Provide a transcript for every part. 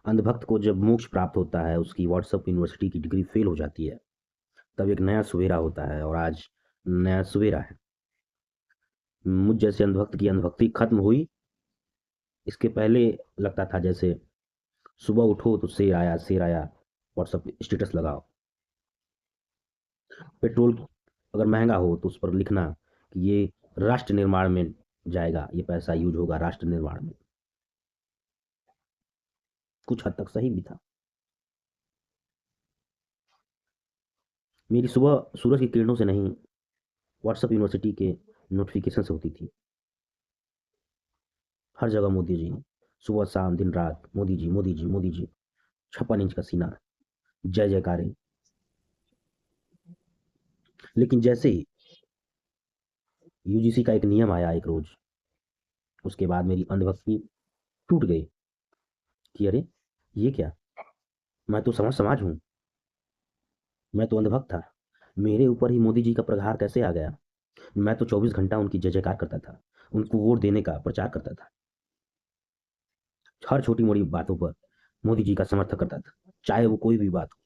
अंधभक्त को जब मोक्ष प्राप्त होता है, उसकी व्हाट्सएप यूनिवर्सिटी की डिग्री फेल हो जाती है, तब एक नया सवेरा होता है और आज नया सवेरा है। मुझ जैसे अंधभक्त की अंधभक्ति खत्म हुई। इसके पहले लगता था जैसे सुबह उठो तो शेर आया, व्हाट्सएप स्टेटस लगाओ। पेट्रोल अगर महंगा हो तो उस पर लिखना कि ये राष्ट्र निर्माण में जाएगा, ये पैसा यूज होगा राष्ट्र निर्माण में। कुछ हद तक सही भी था। मेरी सुबह सूरज की किरणों से नहीं, व्हाट्सएप यूनिवर्सिटी के नोटिफिकेशन से होती थी। हर जगह मोदी जी, सुबह शाम दिन रात मोदी जी मोदी जी मोदी जी। 56 इंच का सीना, जय जयकारे। लेकिन जैसे ही यूजीसी का एक नियम आया एक रोज, उसके बाद मेरी अंधभक्ति टूट गई कि अरे ये क्या, मैं तो समाज हूँ, मैं तो अंधभक्त था, मेरे ऊपर ही मोदी जी का प्रहार कैसे आ गया। मैं तो 24 घंटा उनकी जय जयकार करता था, उनको वोट देने का प्रचार करता था, हर छोटी मोटी बातों पर मोदी जी का समर्थन करता था, चाहे वो कोई भी बात हो।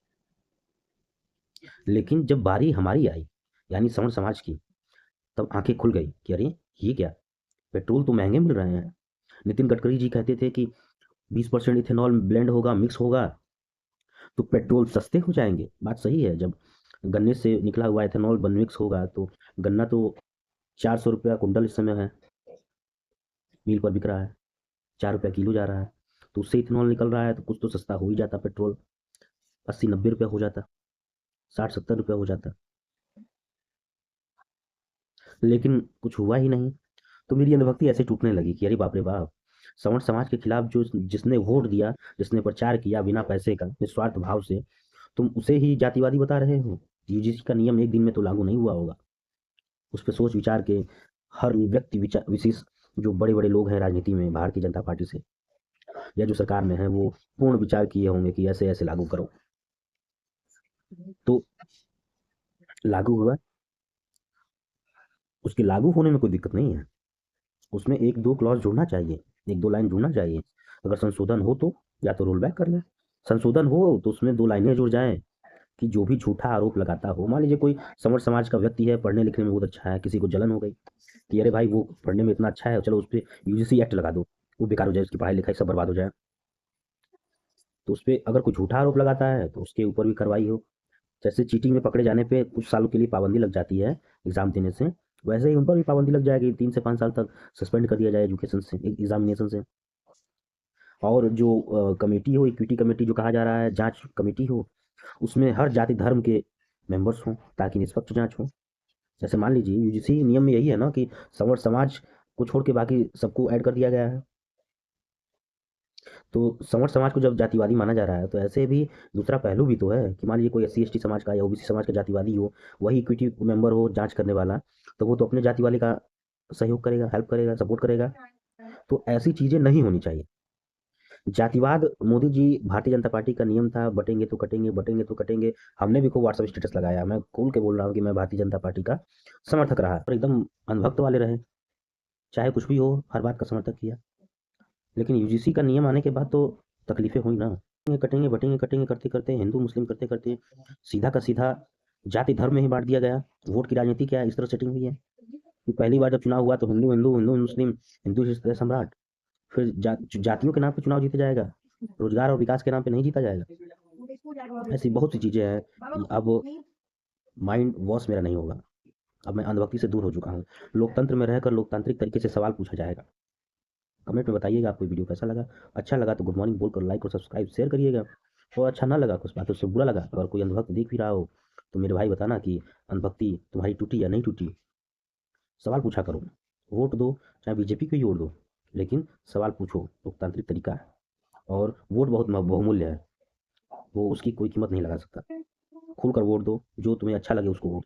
लेकिन जब बारी हमारी आई, यानी सवर्ण समाज की, तब आंखें खुल गई कि अरे ये क्या, पेट्रोल तो महंगे मिल रहे हैं। नितिन गडकरी जी कहते थे कि 20% इथेनॉल ब्लेंड होगा, मिक्स होगा तो पेट्रोल सस्ते हो जाएंगे। बात सही है, जब गन्ने से निकला हुआ इथेनॉल बन मिक्स होगा तो गन्ना तो 400 रुपया कुंटल इस समय है, मील पर बिक रहा है, 4 रुपया किलो जा रहा है। तो उससे इथेनॉल निकल रहा है तो कुछ तो सस्ता हो ही जाता, पेट्रोल 80-90 रुपया हो जाता, 60-70 रुपया हो जाता। लेकिन कुछ हुआ ही नहीं। तो मेरी अंधभक्ति ऐसे टूटने लगी कि अरे बाप रे बाप, सवर्ण समाज के खिलाफ जो जिसने वोट दिया, जिसने प्रचार किया बिना पैसे का निस्वार्थ भाव से, तुम उसे ही जातिवादी बता रहे हो। यूजीसी का नियम एक दिन में तो लागू नहीं हुआ होगा। उस पर सोच विचार के हर व्यक्ति विचार विशेष, जो बड़े बड़े लोग हैं राजनीति में भारतीय जनता पार्टी से या जो सरकार में है, वो पूर्ण विचार किए होंगे कि ऐसे ऐसे लागू करो। तो लागू हुआ। उसके लागू होने में कोई दिक्कत नहीं है, उसमें एक दो क्लॉज जुड़ना चाहिए, एक दो लाइन जुड़ना चाहिए। अगर संशोधन हो तो या तो रोल बैक कर लें, संशोधन हो तो उसमें दो लाइनें जुड़ जाएं कि जो भी झूठा आरोप लगाता हो, मान लीजिए कोई समर समाज का व्यक्ति है, पढ़ने लिखने में बहुत अच्छा है, किसी को जलन हो गई कि अरे भाई वो पढ़ने में इतना अच्छा है, चलो उस पर यूजीसी एक्ट लगा दो, वो बेकार हो जाए, उसकी पढ़ाई लिखाई सब बर्बाद हो जाए। तो उस पर अगर कोई झूठा आरोप लगाता है तो उसके ऊपर भी कार्रवाई हो। जैसे चीटिंग में पकड़े जाने पे कुछ सालों के लिए पाबंदी लग जाती है एग्जाम देने से, वैसे ही उन पर भी पाबंदी लग जाएगी, 3 से 5 साल तक सस्पेंड कर दिया जाए एजुकेशन से, एग्जामिनेशन से। और जो कमेटी हो, इक्विटी कमेटी जो कहा जा रहा है, जांच कमेटी हो, उसमें हर जाति धर्म के मेंबर्स हों ताकि निष्पक्ष जांच हो। जैसे मान लीजिए यूजीसी नियम में यही है ना कि संवर समाज को छोड़ के बाकी सबको ऐड कर दिया गया है। तो संवर समाज को जब जातिवादी माना जा रहा है तो ऐसे भी दूसरा पहलू भी तो है कि मान लीजिए कोई एससी एसटी समाज का या ओबीसी समाज का जातिवादी हो, वही इक्विटी मेंबर हो जांच करने वाला, तो वो तो अपने जाति वाले का सहयोग करेगा, हेल्प करेगा, सपोर्ट करेगा। तो ऐसी चीजें नहीं होनी चाहिए। जातिवाद मोदी जी, भारतीय जनता पार्टी का नियम था, बटेंगे तो कटेंगे, बटेंगे तो कटेंगे। हमने भी खूब व्हाट्सएप स्टेटस लगाया, मैं खोल के बोल रहा हूँ कि मैं भारतीय जनता पार्टी का समर्थक रहा और एकदम अनभक्त वाले रहे, चाहे कुछ भी हो हर बात का समर्थक किया। लेकिन यूजीसी का नियम आने के बाद तो तकलीफें हुई ना। कटेंगे बटेंगे कटेंगे करते करते, हिंदू मुस्लिम करते करते सीधा का सीधा जाति धर्म में ही बांट दिया गया। वोट की राजनीति क्या है, इस तरह सेटिंग हुई है कि पहली बार जब चुनाव हुआ तो हिंदू हिंदू हिंदू मुस्लिम, हिंदू से सम्राट। फिर जातियों के नाम पे चुनाव जीता जाएगा, रोजगार और विकास के नाम पे नहीं जीता जाएगा। ऐसी बहुत सी चीजें हैं कि अब माइंड वॉश मेरा नहीं होगा। अब मैं अंधभक्ति से दूर हो चुका हूँ। लोकतंत्र में रहकर लोकतांत्रिक तरीके से सवाल पूछा जाएगा। कमेंट में बताइएगा आपको वीडियो कैसा लगा। अच्छा लगा तो गुड मॉर्निंग बोलकर लाइक और सब्सक्राइब शेयर करिएगा, और अच्छा ना लगा, कुछ बातों से बुरा लगा, अगर कोई अंधभक्त देख भी रहा हो तो मेरे भाई बताना कि अंधभक्ति तुम्हारी टूटी या नहीं टूटी। सवाल पूछा करो, वोट दो चाहे बीजेपी को ही वोट दो, लेकिन सवाल पूछो, लोकतांत्रिक तरीका है। और वोट बहुत बहुमूल्य है, वो उसकी कोई कीमत नहीं लगा सकता। खुलकर वोट दो, जो तुम्हें अच्छा लगे उसको वोट